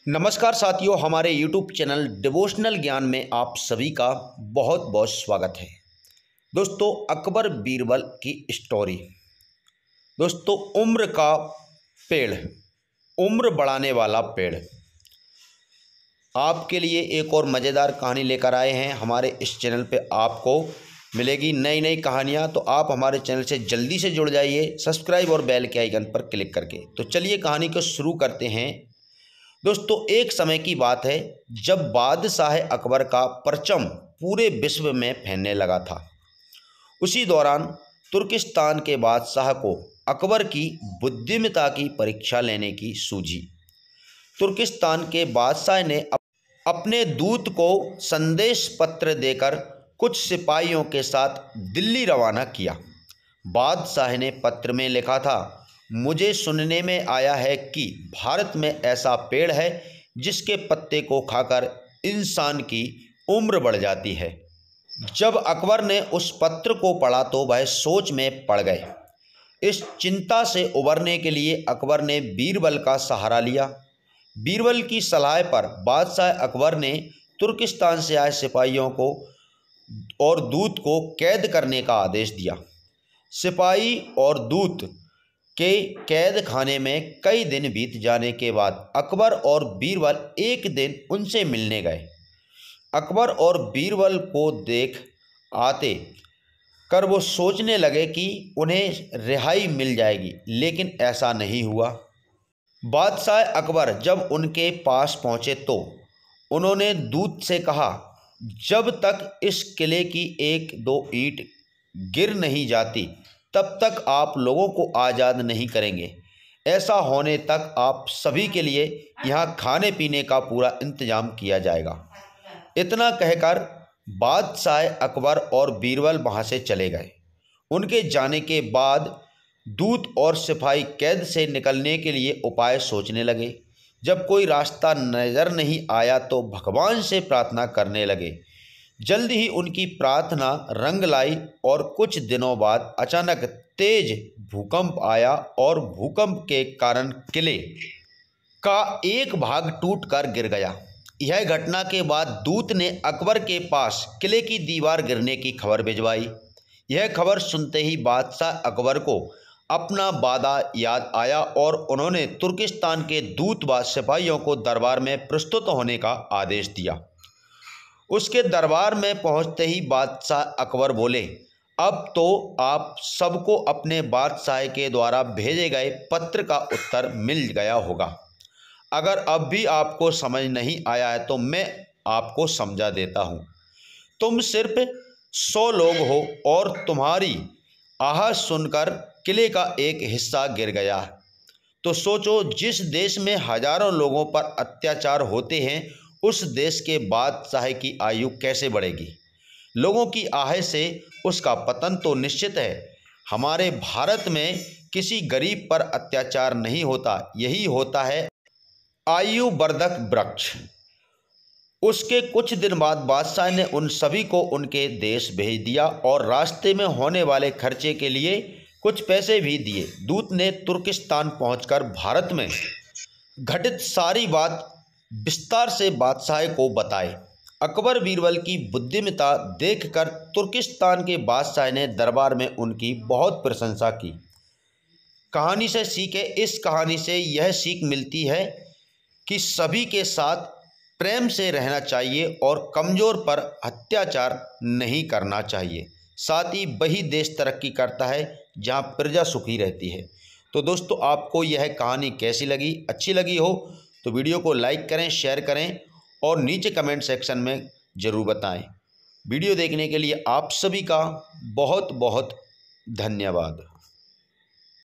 नमस्कार साथियों, हमारे YouTube चैनल डिवोशनल ज्ञान में आप सभी का बहुत बहुत स्वागत है। दोस्तों, अकबर बीरबल की स्टोरी। दोस्तों, उम्र का पेड़, उम्र बढ़ाने वाला पेड़। आपके लिए एक और मज़ेदार कहानी लेकर आए हैं। हमारे इस चैनल पे आपको मिलेगी नई नई कहानियाँ, तो आप हमारे चैनल से जल्दी से जुड़ जाइए सब्सक्राइब और बेल के आइकन पर क्लिक करके। तो चलिए कहानी को शुरू करते हैं। दोस्तों, एक समय की बात है जब बादशाह अकबर का परचम पूरे विश्व में फैलने लगा था। उसी दौरान तुर्किस्तान के बादशाह को अकबर की बुद्धिमत्ता की परीक्षा लेने की सूझी। तुर्किस्तान के बादशाह ने अपने दूत को संदेश पत्र देकर कुछ सिपाहियों के साथ दिल्ली रवाना किया। बादशाह ने पत्र में लिखा था, मुझे सुनने में आया है कि भारत में ऐसा पेड़ है जिसके पत्ते को खाकर इंसान की उम्र बढ़ जाती है। जब अकबर ने उस पत्र को पढ़ा तो वह सोच में पड़ गए। इस चिंता से उबरने के लिए अकबर ने बीरबल का सहारा लिया। बीरबल की सलाह पर बादशाह अकबर ने तुर्किस्तान से आए सिपाहियों को और दूत को कैद करने का आदेश दिया। सिपाही और दूत के कैद खाने में कई दिन बीत जाने के बाद अकबर और बीरबल एक दिन उनसे मिलने गए। अकबर और बीरबल को देख आते कर वो सोचने लगे कि उन्हें रिहाई मिल जाएगी, लेकिन ऐसा नहीं हुआ। बादशाह अकबर जब उनके पास पहुँचे तो उन्होंने दूत से कहा, जब तक इस किले की एक दो ईंट गिर नहीं जाती तब तक आप लोगों को आज़ाद नहीं करेंगे। ऐसा होने तक आप सभी के लिए यहाँ खाने पीने का पूरा इंतजाम किया जाएगा। इतना कहकर बादशाह अकबर और बीरबल वहाँ से चले गए। उनके जाने के बाद दूत और सिपाही कैद से निकलने के लिए उपाय सोचने लगे। जब कोई रास्ता नज़र नहीं आया तो भगवान से प्रार्थना करने लगे। जल्द ही उनकी प्रार्थना रंग लाई और कुछ दिनों बाद अचानक तेज भूकंप आया और भूकंप के कारण किले का एक भाग टूटकर गिर गया। यह घटना के बाद दूत ने अकबर के पास किले की दीवार गिरने की खबर भिजवाई। यह खबर सुनते ही बादशाह अकबर को अपना वादा याद आया और उन्होंने तुर्किस्तान के दूत व सिपाहियों को दरबार में प्रस्तुत होने का आदेश दिया। उसके दरबार में पहुंचते ही बादशाह अकबर बोले, अब तो आप सबको अपने बादशाह के द्वारा भेजे गए पत्र का उत्तर मिल गया होगा। अगर अब भी आपको समझ नहीं आया है तो मैं आपको समझा देता हूँ। तुम सिर्फ 100 लोग हो और तुम्हारी आह सुनकर किले का एक हिस्सा गिर गया। तो सोचो, जिस देश में हजारों लोगों पर अत्याचार होते हैं उस देश के बादशाह की आयु कैसे बढ़ेगी। लोगों की आह से उसका पतन तो निश्चित है। हमारे भारत में किसी गरीब पर अत्याचार नहीं होता, यही होता है आयु वर्धक वृक्ष। उसके कुछ दिन बाद बादशाह ने उन सभी को उनके देश भेज दिया और रास्ते में होने वाले खर्चे के लिए कुछ पैसे भी दिए। दूत ने तुर्किस्तान पहुंचकर भारत में घटित सारी बात विस्तार से बादशाह को बताए। अकबर बीरबल की बुद्धिमत्ता देखकर तुर्किस्तान के बादशाह ने दरबार में उनकी बहुत प्रशंसा की। कहानी से सीखे, इस कहानी से यह सीख मिलती है कि सभी के साथ प्रेम से रहना चाहिए और कमज़ोर पर अत्याचार नहीं करना चाहिए। साथ ही वही देश तरक्की करता है जहाँ प्रजा सुखी रहती है। तो दोस्तों, आपको यह कहानी कैसी लगी? अच्छी लगी हो तो वीडियो को लाइक करें, शेयर करें और नीचे कमेंट सेक्शन में ज़रूर बताएं। वीडियो देखने के लिए आप सभी का बहुत बहुत धन्यवाद।